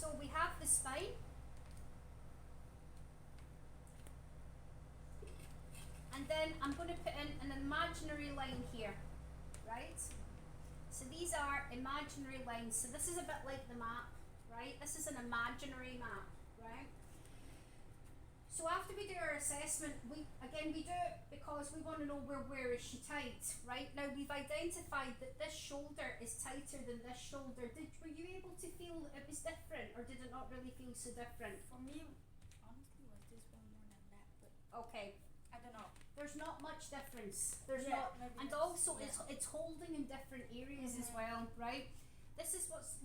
So we have the spine, and then I'm going to put in an imaginary line here, right? So these are imaginary lines. So this is a bit like the map, right? This is an imaginary map, right? So after we do our assessment, we do it because we want to know where is she tight, right? Now we've identified that this shoulder is tighter than this shoulder. Were you able to feel it was different, or did it not really feel so different? For me, honestly, was this one more than that, but Okay. I don't know. There's not much difference. There's Yeah, not, maybe and that's- also yeah. it's holding in different areas as well, right? This is what's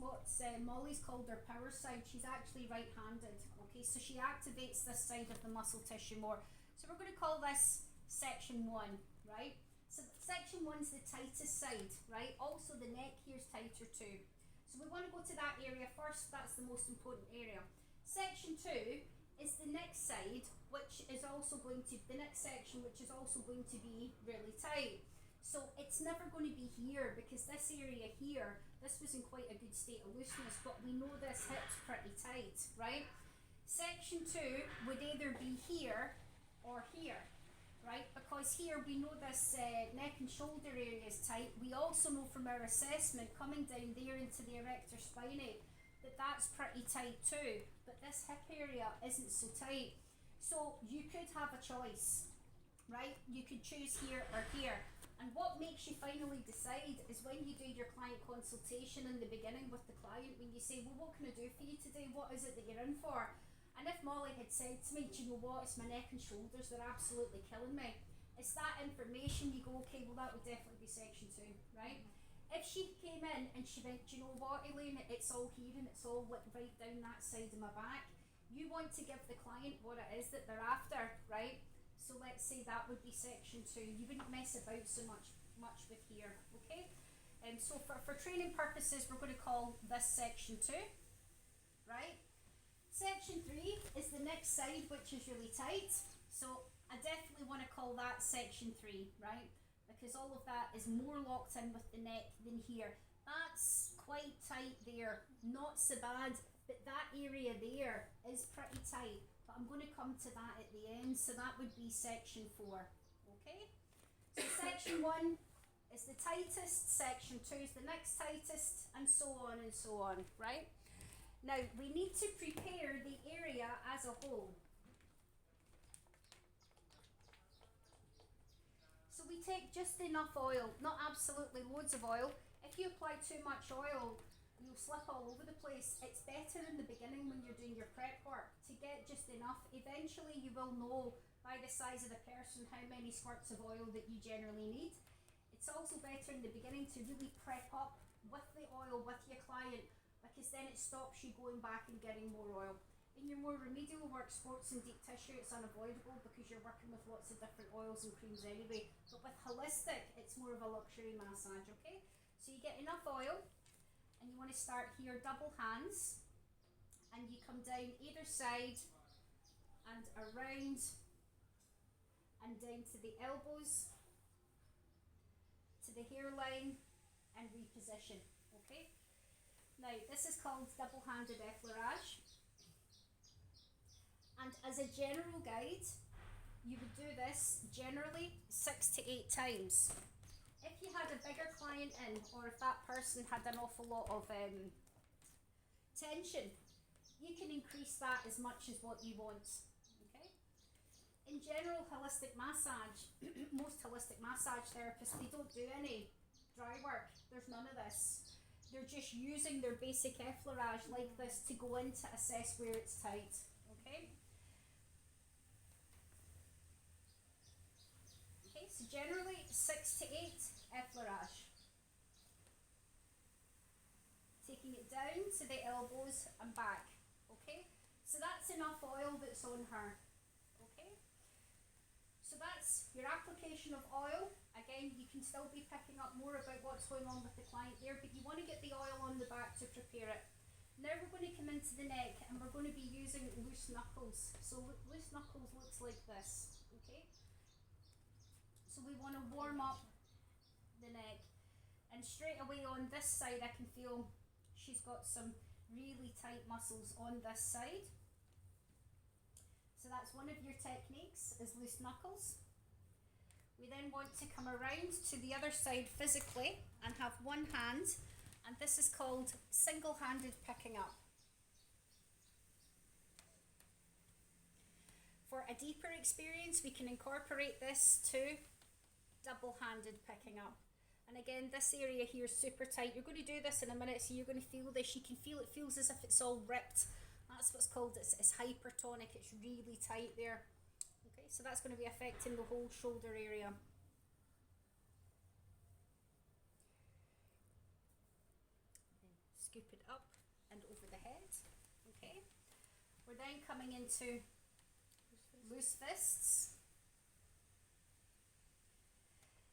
Molly's called her power side. She's actually right-handed. Okay, so she activates this side of the muscle tissue more. So we're going to call this section 1, right? So section 1's the tightest side, right? Also the neck here is tighter too. So we want to go to that area first. That's the most important area. Section 2 is the next side, which is also going to the next section, which is also going to be really tight. So it's never going to be here, because this area here, this was in quite a good state of looseness, but we know this hip's pretty tight, right? Section 2 would either be here or here, right? Because here we know this neck and shoulder area is tight. We also know from our assessment coming down there into the erector spinae that that's pretty tight too, but this hip area isn't so tight. So you could have a choice, right? You could choose here or here. And what makes you finally decide is when you do your client consultation in the beginning with the client, when you say, well, what can I do for you today? What is it that you're in for? And if Molly had said to me, do you know what, it's my neck and shoulders, they're absolutely killing me. It's that information you go, okay, well, that would definitely be section 2, right? If she came in and she went, do you know what, Elaine, it's all here and it's all right down that side of my back, you want to give the client what it is that they're after, right? So let's say that would be section 2. You wouldn't mess about so much with here, okay? And so for training purposes, we're going to call this section 2, right? Section 3 is the next side, which is really tight. So I definitely want to call that section 3, right? Because all of that is more locked in with the neck than here. That's quite tight there, not so bad, but that area there is pretty tight. But I'm going to come to that at the end, so that would be section 4, okay? So section 1 is the tightest, section 2 is the next tightest, and so on, right? Now, we need to prepare the area as a whole. So we take just enough oil, not absolutely loads of oil. If you apply too much oil, you'll slip all over the place. It's better in the beginning when you're doing your prep work to get just enough. Eventually you will know by the size of the person how many squirts of oil that you generally need. It's also better in the beginning to really prep up with the oil with your client, because then it stops you going back and getting more oil. In your more remedial work, sports and deep tissue, it's unavoidable because you're working with lots of different oils and creams anyway. But with holistic, it's more of a luxury massage, okay? So you get enough oil, and you want to start here, double hands, and you come down either side and around and down to the elbows, to the hairline, and reposition, okay? Now, this is called double-handed effleurage. And as a general guide, you would do this generally 6 to 8 times. If you had a bigger client in, or if that person had an awful lot of tension, you can increase that as much as what you want, okay? In general, holistic massage, most holistic massage therapists, they don't do any dry work. There's none of this. They're just using their basic effleurage like this to go in to assess where it's tight, okay? Okay, so generally 6 to 8 effleurage. Taking it down to the elbows and back, okay? So that's enough oil that's on her, okay? So that's your application of oil. Again, you can still be picking up more about what's going on with the client there, but you want to get the oil on the back to prepare it. Now we're going to come into the neck, and we're going to be using loose knuckles. So loose knuckles looks like this, okay? So we want to warm up the neck, and straight away on this side I can feel she's got some really tight muscles on this side. So that's one of your techniques, is loose knuckles. We then want to come around to the other side physically and have one hand, and this is called single-handed picking up. For a deeper experience, we can incorporate this to double-handed picking up. And again, this area here is super tight. You're going to do this in a minute, so you're going to feel this. You can feel it feels as if it's all ripped. That's what's called, it's hypertonic. It's really tight there. Okay, so that's going to be affecting the whole shoulder area. Scoop it up and over the head. Okay, we're then coming into loose fists.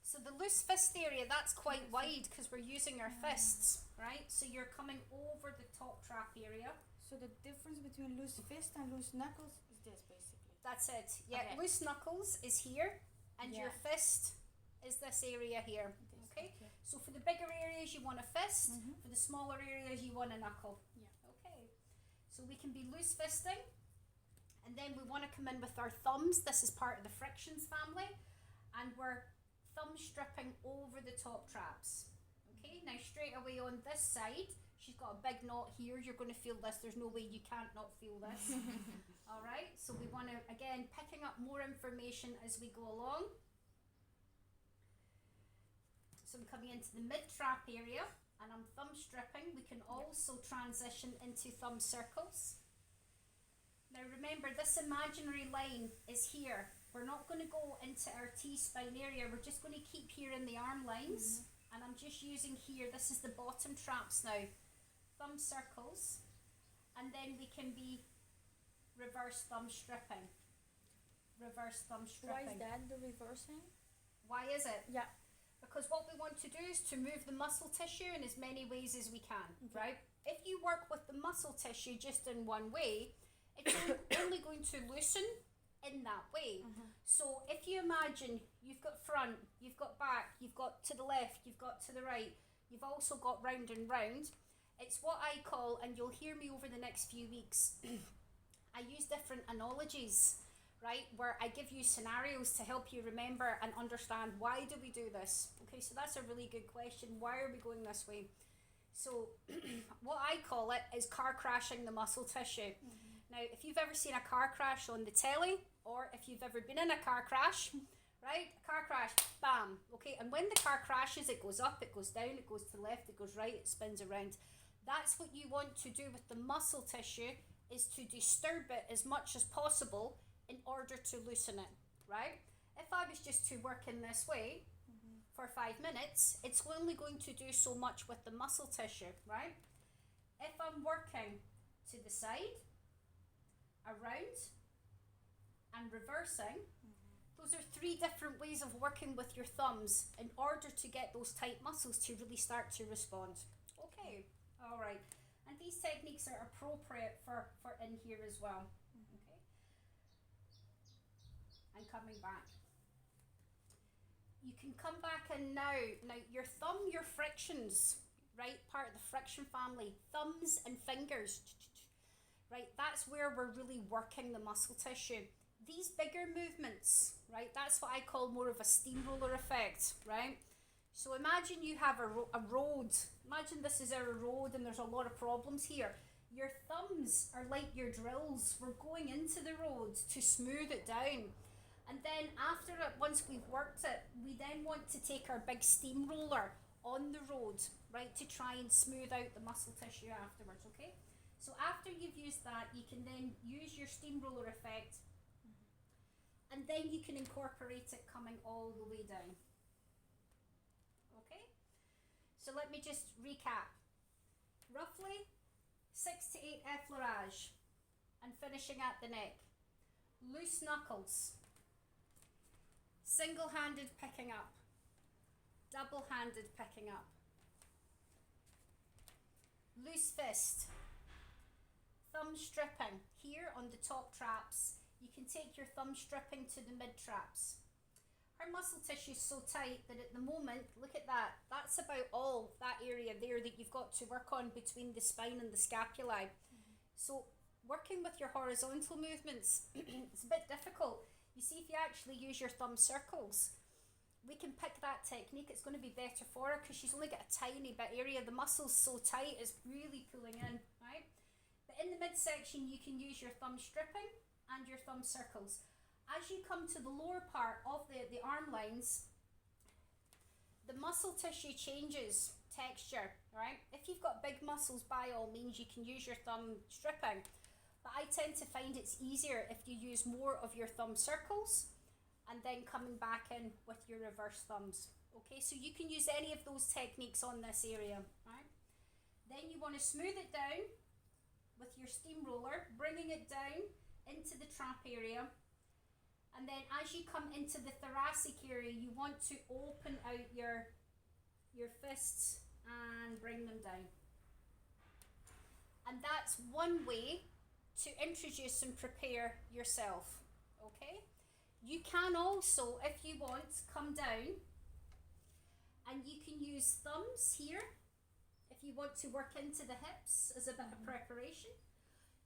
So the loose fist area, that's quite wide because we're using our fists, right? So you're coming over the top trap area. So the difference between loose fist and loose knuckles is this, basically. That's it. Yeah, Okay. loose knuckles is here, and your Yeah. fist is this area here. This, Okay? So for the bigger areas, you want a fist. Mhm. For the smaller areas, you want a knuckle. Yeah. Okay. So we can be loose fisting, and then we want to come in with our thumbs. This is part of the frictions family, and we're thumb stripping over the top traps. Okay, now straight away on this side, she's got a big knot here. You're going to feel this. There's no way you can't not feel this. All right, so we want to, again, picking up more information as we go along. So I'm coming into the mid-trap area and I'm thumb stripping. We can also transition into thumb circles. Now remember, this imaginary line is here. We're not going to go into our T-spine area. We're just going to keep here in the arm lines. And I'm just using here, this is the bottom traps now. Thumb circles. And then we can be reverse thumb stripping. Reverse thumb stripping. Why is that, the reversing? Why is it? Yeah. Because what we want to do is to move the muscle tissue in as many ways as we can, Okay. right? If you work with the muscle tissue just in one way, it's only going to loosen in that way. So if you imagine you've got front, you've got back, you've got to the left, you've got to the right, you've also got round and round. It's what I call, and you'll hear me over the next few weeks, I use different analogies, right, where I give you scenarios to help you remember and understand why do we do this. Okay, so that's a really good question. Why are we going this way? So what I call it is car crashing the muscle tissue. Now, if you've ever seen a car crash on the telly, or if you've ever been in a car crash, right, a car crash, bam, okay, and when the car crashes, it goes up, it goes down, it goes to the left, it goes right, it spins around. That's what you want to do with the muscle tissue, is to disturb it as much as possible in order to loosen it, right? If I was just to work in this way for 5 minutes, it's only going to do so much with the muscle tissue, right? If I'm working to the side, around, and reversing, those are 3 different ways of working with your thumbs in order to get those tight muscles to really start to respond. Okay, all right. And these techniques are appropriate for in here as well. Okay. And coming back. You can come back in now. Now your thumb, your frictions, right, part of the friction family, thumbs and fingers, right, that's where we're really working the muscle tissue. These bigger movements, right, that's what I call more of a steamroller effect, right? So imagine you have a road. Imagine this is our road and there's a lot of problems here. Your thumbs are like your drills. We're going into the road to smooth it down. And then after it, once we've worked it, we then want to take our big steamroller on the road, right, to try and smooth out the muscle tissue afterwards, okay? So after you've used that, you can then use your steamroller effect, and then you can incorporate it coming all the way down. Okay? So let me just recap. Roughly 6 to 8 effleurage, and finishing at the neck. Loose knuckles. Single-handed picking up. Double-handed picking up. Loose fist. Thumb stripping here on the top traps. You can take your thumb stripping to the mid traps. her muscle tissue is so tight that at the moment, look at that, that's about all that area there that you've got to work on between the spine and the scapulae. So working with your horizontal movements, it's a bit difficult. You see, if you actually use your thumb circles, we can pick that technique. It's going to be better for her because she's only got a tiny bit area. The muscle's so tight, it's really pulling in, right? But in the midsection, you can use your thumb stripping and your thumb circles. As you come to the lower part of the arm lines, the muscle tissue changes texture, right? If you've got big muscles, by all means, you can use your thumb stripping. But I tend to find it's easier if you use more of your thumb circles and then coming back in with your reverse thumbs. Okay, so you can use any of those techniques on this area, right? Then you want to smooth it down with your steamroller, bringing it down into the trap area. And then as you come into the thoracic area, you want to open out your fists and bring them down. And that's one way to introduce and prepare yourself, okay? You can also, if you want, come down and you can use thumbs here if you want to work into the hips as a bit of preparation.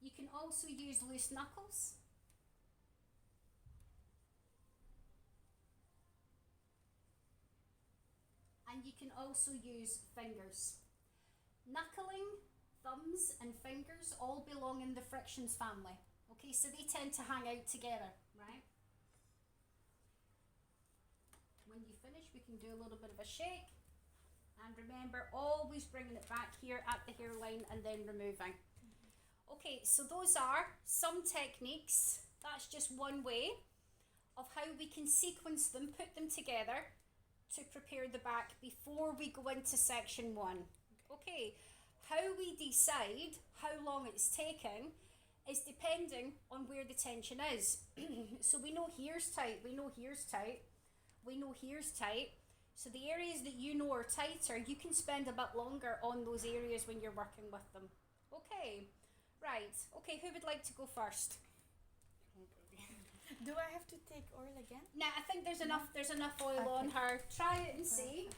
You can also use loose knuckles. And you can also use fingers. Knuckling, thumbs and fingers all belong in the frictions family. Okay, so they tend to hang out together, right? When you finish, we can do a little bit of a shake. And remember, always bringing it back here at the hairline and then removing. Okay, so those are some techniques. That's just one way of how we can sequence them, put them together to prepare the back before we go into section 1. Okay, how we decide how long it's taking is depending on where the tension is. So we know here's tight, we know here's tight, we know here's tight. So the areas that you know are tighter, you can spend a bit longer on those areas when you're working with them. Okay, right. Okay, who would like to go first? Do I have to take oil again? Nah, I think there's enough oil on her. Try it and see.